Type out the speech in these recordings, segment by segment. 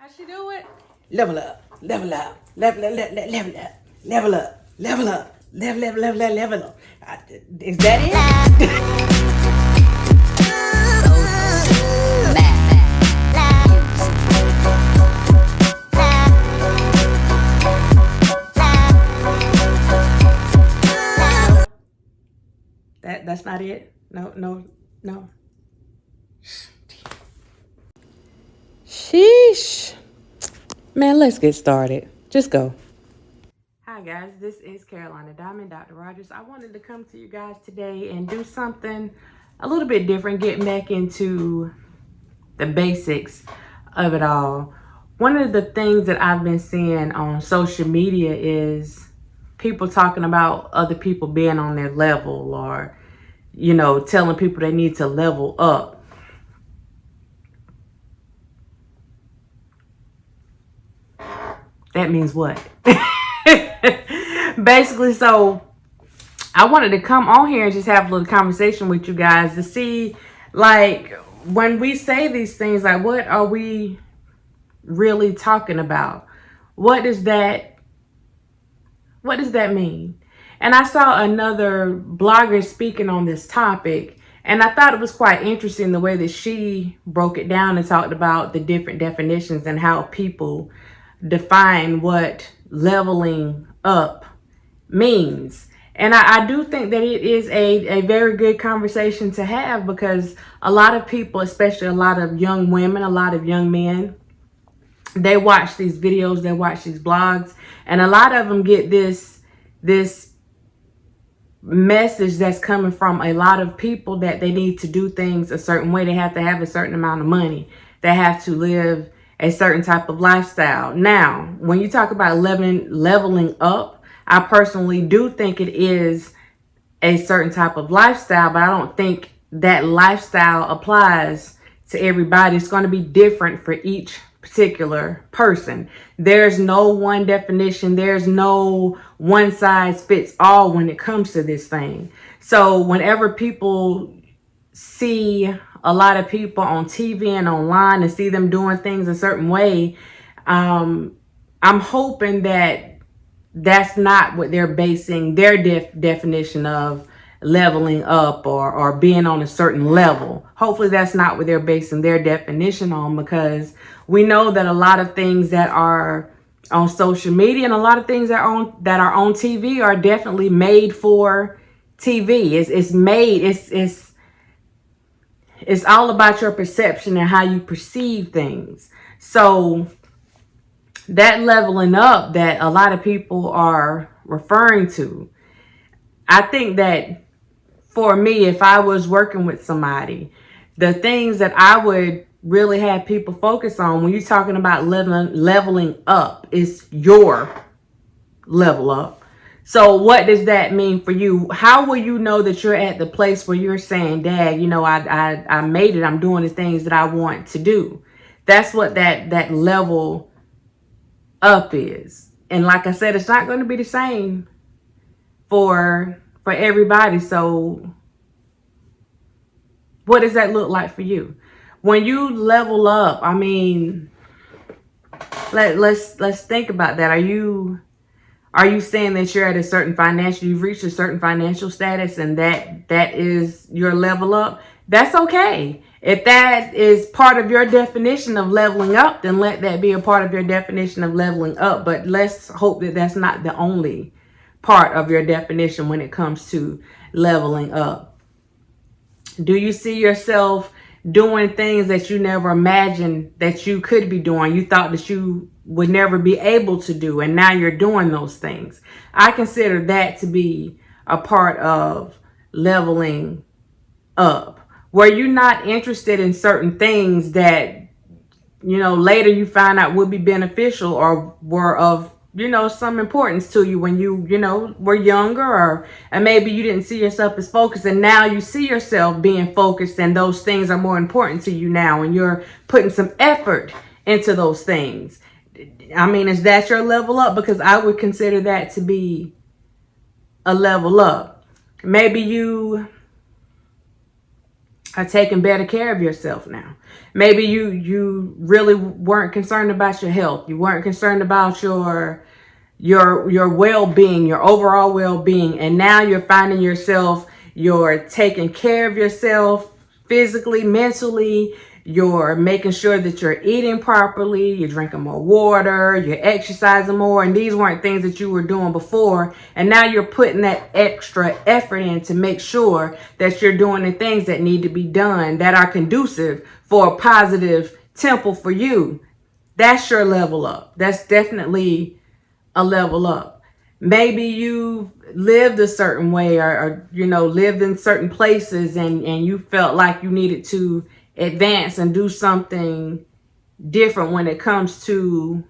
How she do it? Level up, level up, level up, level up, level up, level up, level up, level up. Is that it? That's not it. No. Sheesh. Man, let's get started. Just go. Hi guys, this is Carolina Diamond, Dr. Rogers. I wanted to come to you guys today and do something a little bit different, get back into the basics of it all. One of the things that I've been seeing on social media is people talking about other people being on their level, or, you know, telling people they need to level up. That means what? Basically, so I wanted to come on here and just have a little conversation with you guys to see, like, when we say these things, like, what are we really talking about? What does that mean? And I saw another blogger speaking on this topic, and I thought it was quite interesting the way that she broke it down and talked about the different definitions and how people define what leveling up means. And I do think that it is a very good conversation to have, because a lot of people, especially a lot of young women, a lot of young men, they watch these videos, they watch these blogs, and a lot of them get this message that's coming from a lot of people that they need to do things a certain way. They have to have a certain amount of money. They have to live a certain type of lifestyle. Now, when you talk about leveling up, I personally do think it is a certain type of lifestyle, but I don't think that lifestyle applies to everybody. It's going to be different for each particular person. There's no one definition. There's no one size fits all when it comes to this thing. So whenever people see a lot of people on TV and online and see them doing things a certain way, I'm hoping that that's not what they're basing their definition of leveling up or being on a certain level. Hopefully that's not what they're basing their definition on, because we know that a lot of things that are on social media and a lot of things that are on TV are definitely made for TV. It's all about your perception and how you perceive things. So that leveling up that a lot of people are referring to, I think that for me, if I was working with somebody, the things that I would really have people focus on when you're talking about leveling up is your level up. So what does that mean for you? How will you know that you're at the place where you're saying, Dad, you know, I made it. I'm doing the things that I want to do. That's what that level up is. And like I said, it's not going to be the same for everybody. So what does that look like for you? When you level up, I mean, let's think about that. Are you saying that you're at a certain you've reached a certain financial status and that is your level up? That's okay. If that is part of your definition of leveling up, then let that be a part of your definition of leveling up. But let's hope that that's not the only part of your definition when it comes to leveling up. Do you see yourself doing things that you never imagined that you could be doing? You thought that you would never be able to do, and now you're doing those things. I consider that to be a part of leveling up, where you're not interested in certain things that, you know, later you find out would be beneficial or were of, you know, some importance to you when you know, were younger, and maybe you didn't see yourself as focused, and now you see yourself being focused, and those things are more important to you now, and you're putting some effort into those things. I mean, is that your level up? Because I would consider that to be a level up. Maybe you are taking better care of yourself now. Maybe you really weren't concerned about your health. You weren't concerned about your well-being, your overall well-being, and now you're finding yourself, you're taking care of yourself physically, mentally. You're making sure that you're eating properly, you're drinking more water, you're exercising more, and these weren't things that you were doing before. And now you're putting that extra effort in to make sure that you're doing the things that need to be done that are conducive for a positive temple for you. That's your level up. That's definitely a level up. Maybe you've lived a certain way or lived in certain places and you felt like you needed to advance and do something different when it comes to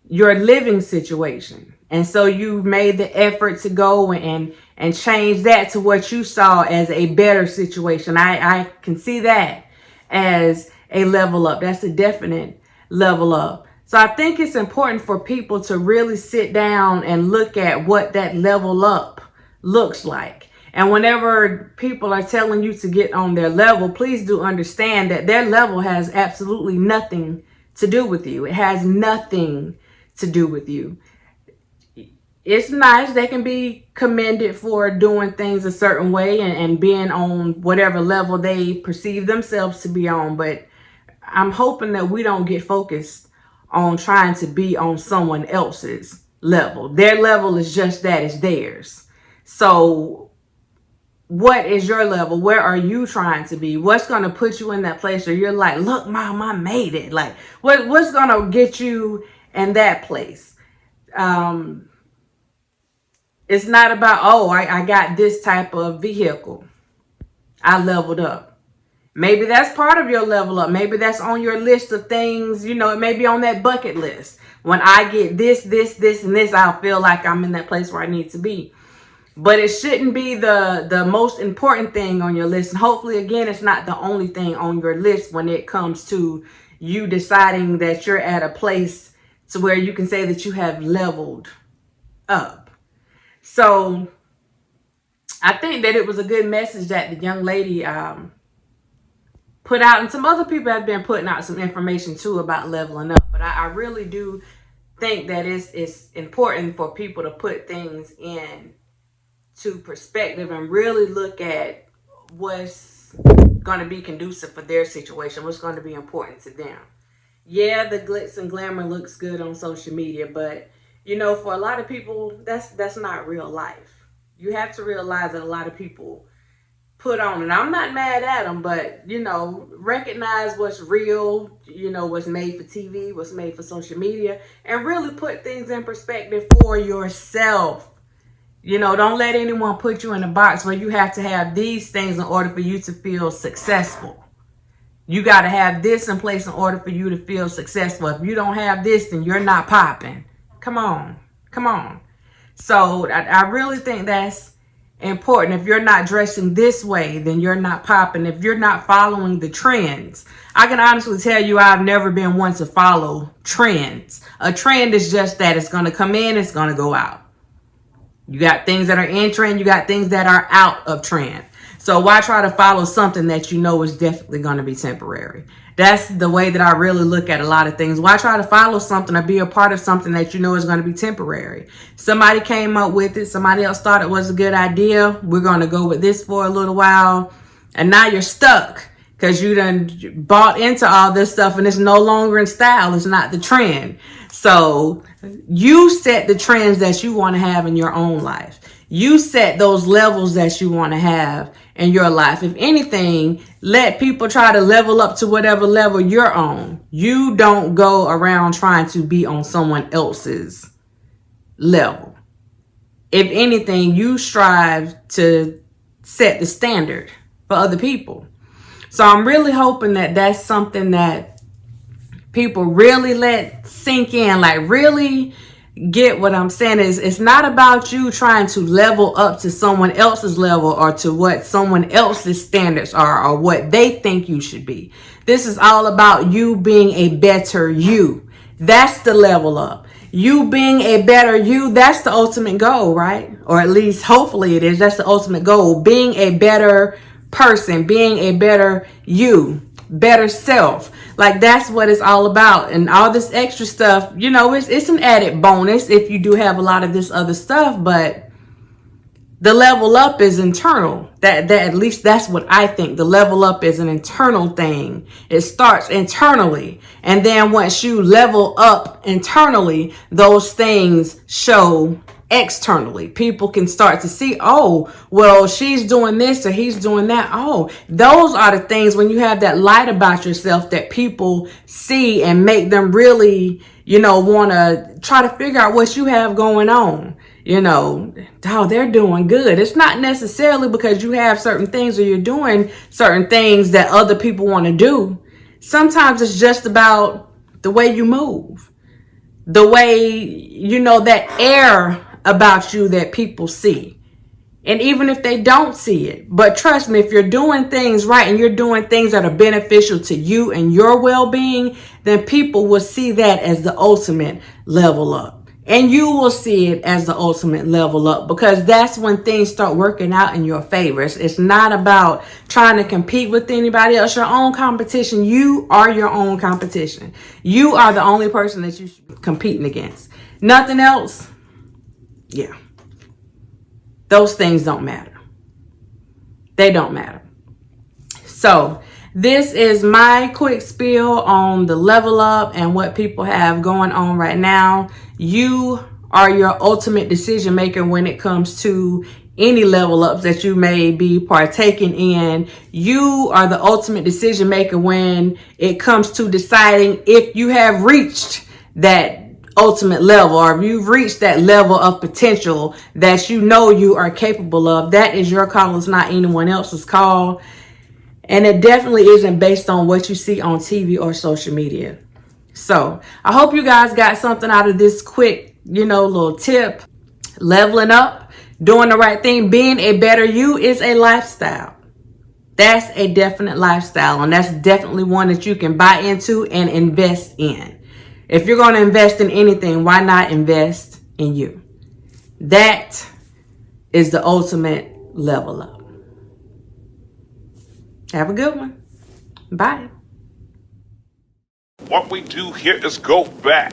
your living situation. And so you made the effort to go and change that to what you saw as a better situation. I can see that as a level up. That's a definite level up. So I think it's important for people to really sit down and look at what that level up looks like. And whenever people are telling you to get on their level, please do understand that their level has absolutely nothing to do with you. It has nothing to do with you. It's nice. They can be commended for doing things a certain way and being on whatever level they perceive themselves to be on. But I'm hoping that we don't get focused on trying to be on someone else's level. Their level is just that, it's theirs. So what is your level? Where are you trying to be? What's going to put you in that place where you're like, look, Mom, I made it? Like, what's going to get you in that place? It's not about, oh, I got this type of vehicle. I leveled up. Maybe that's part of your level up. Maybe that's on your list of things, it may be on that bucket list. When I get this, and this, I'll feel like I'm in that place where I need to be. But it shouldn't be the most important thing on your list. And hopefully, again, it's not the only thing on your list when it comes to you deciding that you're at a place to where you can say that you have leveled up. So I think that it was a good message that the young lady put out. And some other people have been putting out some information too about leveling up. But I really do think that it's important for people to put things in to perspective and really look at what's going to be conducive for their situation, what's going to be important to them. Yeah, the glitz and glamour looks good on social media, but for a lot of people, that's not real life. You have to realize that a lot of people put on, and I'm not mad at them, but recognize what's real, what's made for TV, what's made for social media, and really put things in perspective for yourself. Don't let anyone put you in a box where you have to have these things in order for you to feel successful. You got to have this in place in order for you to feel successful. If you don't have this, then you're not popping. Come on. So I really think that's important. If you're not dressing this way, then you're not popping. If you're not following the trends, I can honestly tell you I've never been one to follow trends. A trend is just that. It's going to come in, it's going to go out. You got things that are in trend, you got things that are out of trend. So why try to follow something that is definitely going to be temporary? That's the way that I really look at a lot of things. Why try to follow something or be a part of something that is going to be temporary? Somebody came up with it. Somebody else thought it was a good idea. We're going to go with this for a little while. And now you're stuck because you done bought into all this stuff and it's no longer in style. It's not the trend. So you set the trends that you want to have in your own life. You set those levels that you want to have in your life. If anything, let people try to level up to whatever level you're on. You don't go around trying to be on someone else's level. If anything, you strive to set the standard for other people. So I'm really hoping that that's something that people really let sink in, like really get what I'm saying. Is it's not about you trying to level up to someone else's level or to what someone else's standards are or what they think you should be. This is all about you being a better you. That's the level up. You being a better you, that's the ultimate goal, right? Or at least hopefully it is. That's the ultimate goal. Being a better person, being a better you, better self. Like, that's what it's all about. And all this extra stuff, you know, it's an added bonus if you do have a lot of this other stuff, but the level up is internal. That at least that's what I think. The level up is an internal thing. It starts internally. And then once you level up internally, those things show externally. People can start to see, oh, well, she's doing this or he's doing that. Oh, those are the things when you have that light about yourself that people see and make them really, you know, want to try to figure out what you have going on. You know, oh, they're doing good. It's not necessarily because you have certain things or you're doing certain things that other people want to do. Sometimes it's just about the way you move, the way, you know, that air about you that people see. And even if they don't see it, but trust me, if you're doing things right and you're doing things that are beneficial to you and your well-being, then people will see that as the ultimate level up. And you will see it as the ultimate level up, because that's when things start working out in your favor. It's not about trying to compete with anybody else. Your own competition. You are your own competition. You are the only person that you should be competing against. Nothing else. Yeah. Those things don't matter. They don't matter. So this is my quick spiel on the level up and what people have going on right now. You are your ultimate decision maker when it comes to any level ups that you may be partaking in. You are the ultimate decision maker when it comes to deciding if you have reached that ultimate level, or if you've reached that level of potential that you know you are capable of. That is your call. It's not anyone else's call. And it definitely isn't based on what you see on TV or social media. So I hope you guys got something out of this quick, you know, little tip. Leveling up, doing the right thing, being a better you is a lifestyle. That's a definite lifestyle. And that's definitely one that you can buy into and invest in. If you're going to invest in anything, why not invest in you? That is the ultimate level up. Have a good one. Bye. What we do here is go back.